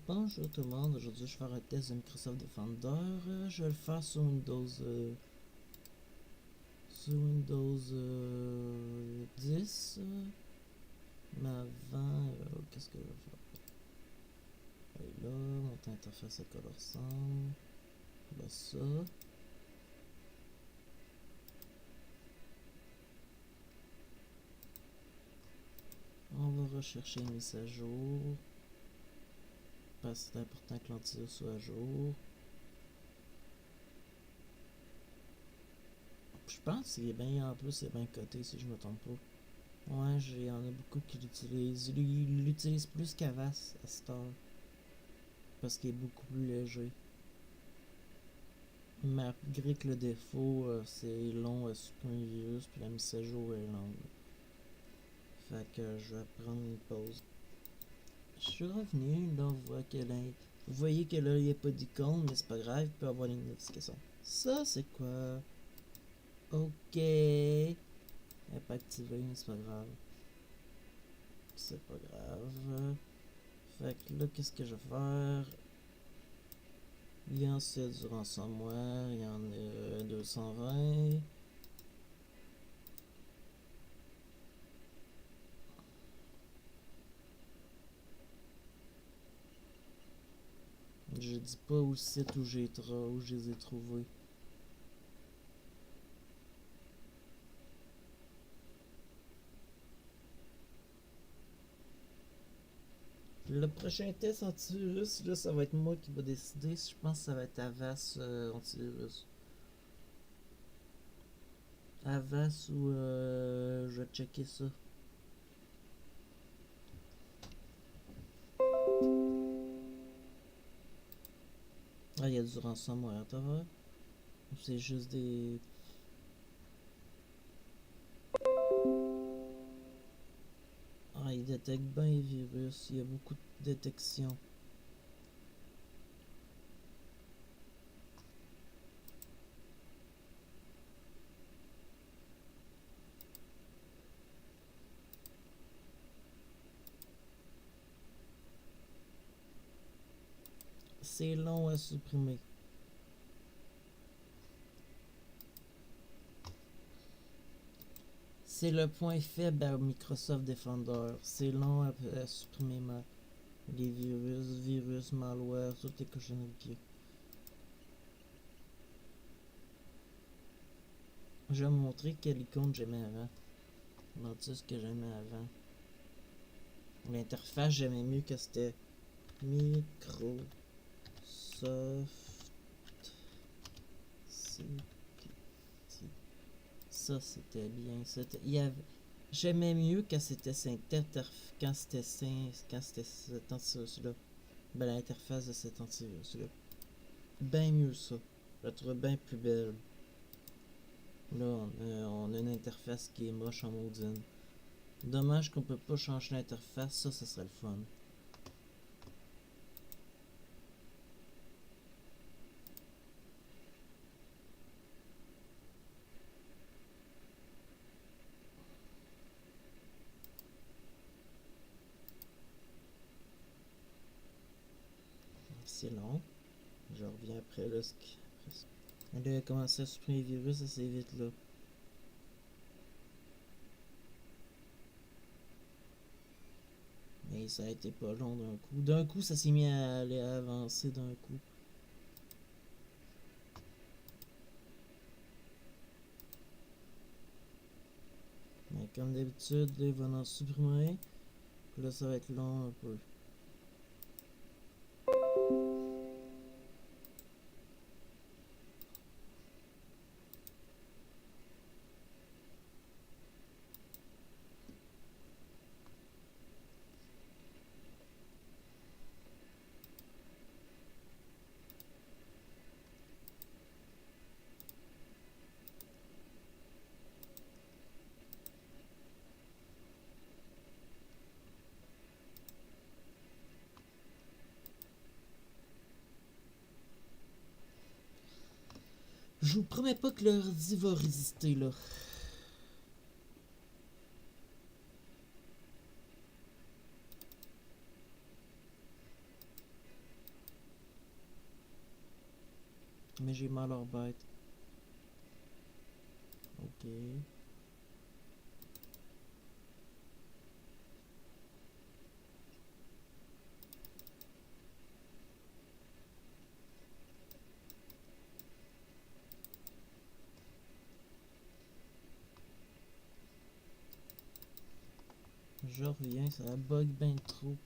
Bonjour tout le monde, aujourd'hui je vais faire un test de Microsoft Defender. Je vais le faire sur Windows, 10. Mais avant, qu'est-ce que je vais faire? Allez là, monter l'interface à quoi elle ressemble. Là ça. On va rechercher une mise à jour. Parce que c'est important que l'antivirus soit à jour. Je pense qu'il est bien, en plus c'est bien coté si je me trompe pas. Ouais, il y en a beaucoup qui l'utilisent. Ils l'utilisent plus qu'Avast à cette heure. Parce qu'il est beaucoup plus léger. Malgré que le défaut, c'est long à supprimer le virus, puis la mise à jour est longue. Fait que je vais prendre une pause. Je suis revenu, là vous voyez que là il n'y a pas d'icône, mais c'est pas grave, il peut avoir les notifications. Ça c'est quoi? Ok. Elle n'est pas activée, mais c'est pas grave. C'est pas grave. Fait que là, qu'est-ce que je vais faire? Il y en a du ransomware, il y en a 220. Je dis pas où c'est où je les ai trouvés. Le prochain test antivirus, là, ça va être moi qui va décider. Je pense que ça va être Avast antivirus. Avast ou je vais checker ça. Ah, il y a du ransomware, t'as vu? Ou c'est juste des. Ah, il détecte bien les virus. Il y a beaucoup de détection. C'est long à supprimer. C'est le point faible à Microsoft Defender. C'est long à supprimer les virus, malware, toutes les cochonneries qu'il y a. Je vais vous montrer quelle icône j'aimais avant. Je vais vous dire ce que j'aimais avant. L'interface, j'aimais mieux que c'était Microsoft CPT. Ça, c'était bien. J'aimais mieux quand c'était cet antivirus-là. Ben, l'interface de cet antivirus-là. Bien mieux ça. Je la trouve bien plus belle. Là, on a une interface qui est moche en maudine. Dommage qu'on peut pas changer l'interface, ça serait le fun. C'est long. Je reviens après là. Elle a commencé à supprimer les virus assez vite là. Mais ça a été pas long d'un coup. D'un coup, ça s'est mis à aller avancer d'un coup. Mais comme d'habitude, là, il va en supprimer. Puis là, ça va être long un peu. Je vous promets pas que l'ordi va résister là. Mais j'ai mal aux bêtes. Ok. Je reviens, ça bug ben trop.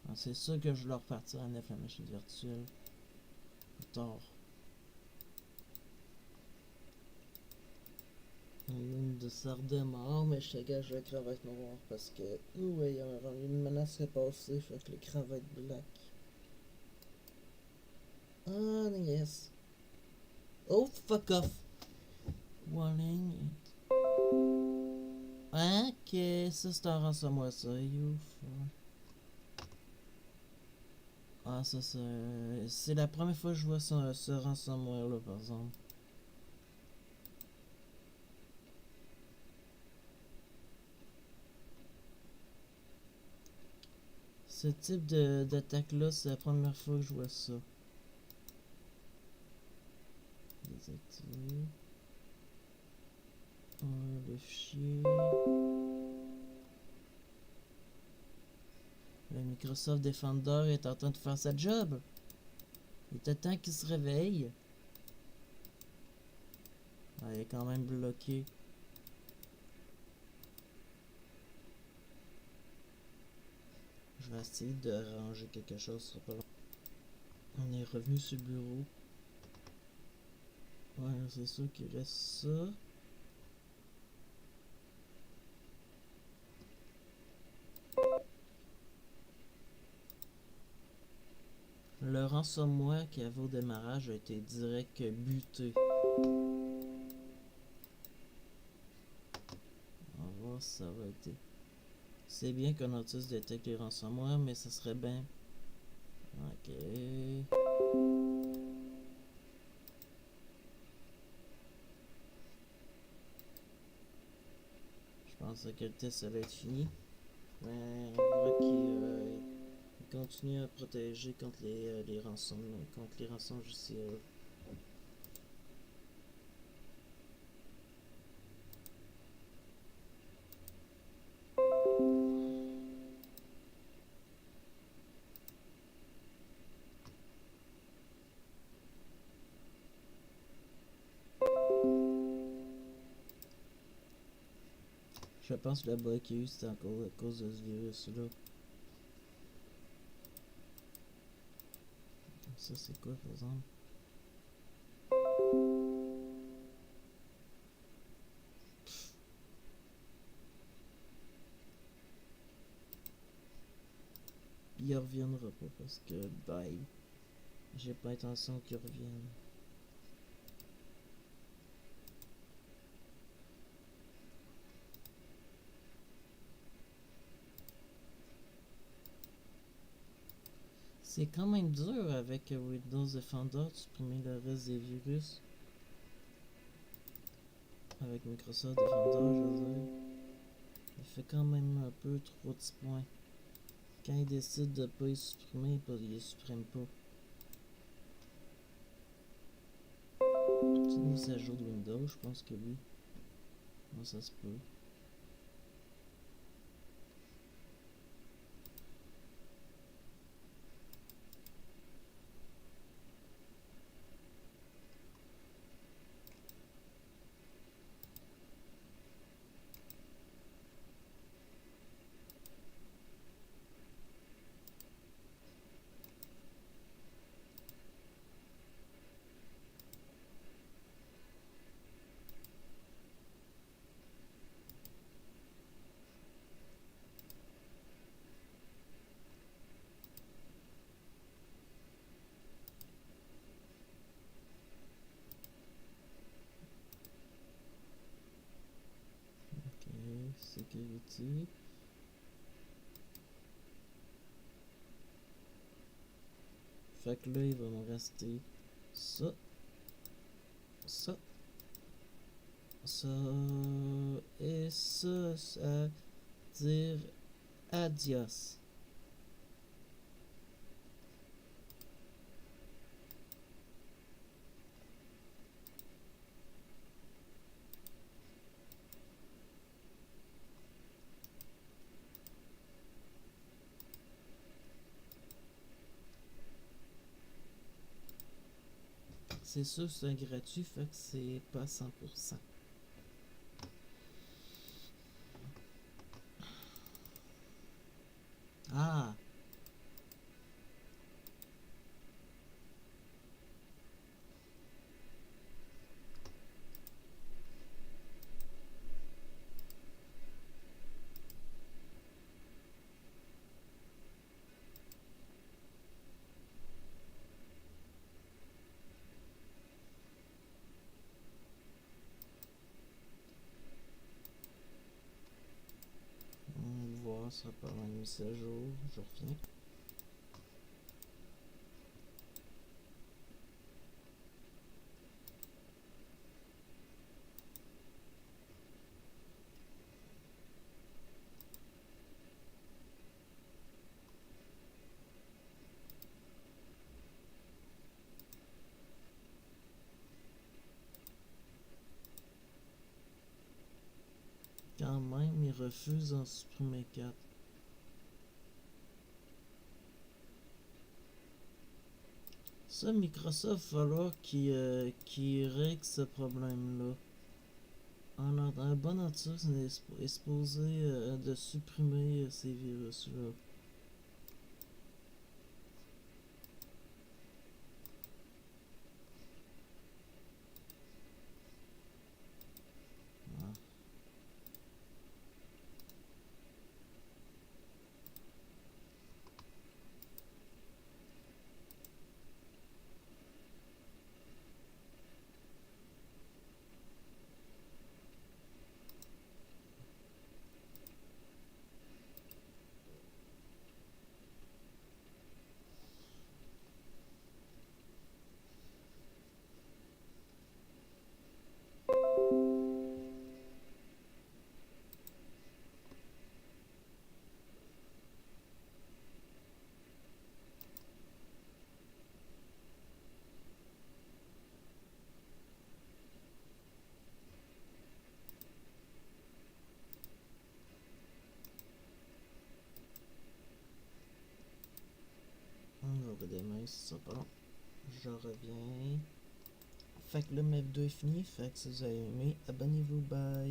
Ah, c'est sûr que je vais leur repartir à 9 la machine virtuelle. Plus tard. De ça redémarre, mais je te gage l'écran va être noir parce que. Ouais, il y a une menace qui est passée, fait que l'écran va être black. Ah, yes. Oh, fuck off. Warning. Ok, ça c'est un ransomware, ça. You. Ah, ça c'est la première fois que je vois ce ransomware là, par exemple. Ce type d'attaque là, c'est la première fois que je vois ça. Désactiver. Le fichier. Le Microsoft Defender est en train de faire sa job. Il était temps qu'il se réveille. Ah, il est quand même bloqué. Je vais essayer de ranger quelque chose. On est revenu sur le bureau. Ouais, c'est sûr qu'il reste ça. Le ransomware qu'il y avait au démarrage a été direct buté. On va voir si ça va être. C'est bien qu'on Otis détecte les ransomware, mais ça serait bien. Ok. Je pensais que le test allait être fini. Mais on voit qu'il continue à protéger contre les rançons, contre les rançons logiciels. Je pense que le bug qu'il y a eu, c'était encore à cause de ce virus-là. Ça, c'est quoi, par exemple? Il reviendra pas parce que, bye. J'ai pas intention qu'il revienne. C'est quand même dur avec Windows Defender de supprimer le reste des virus. Avec Microsoft Defender, je veux dire. Il fait quand même un peu trop de points. Quand il décide de pas les supprimer, il les supprime pas. C'est une mise à jour de Windows, je pense que oui. Non, ça se peut. Ok, Security. Fait que là, il va me rester ça, ça, ça et ça, à dire adios. c'est sûr que c'est gratuit, fait que c'est pas 100%. Ah! On va voir ça par la mise à jour. Je reviens. Quand même, il refuse d'en supprimer 4. Ça, Microsoft, il va falloir qu'il règle ce problème-là. En bonne nature, c'est supposé de supprimer ces virus-là. Ah. On va redémarrer si ça pas long. Je reviens. Fait que le MF2 est fini. Fait que si vous avez aimé, abonnez-vous. Bye.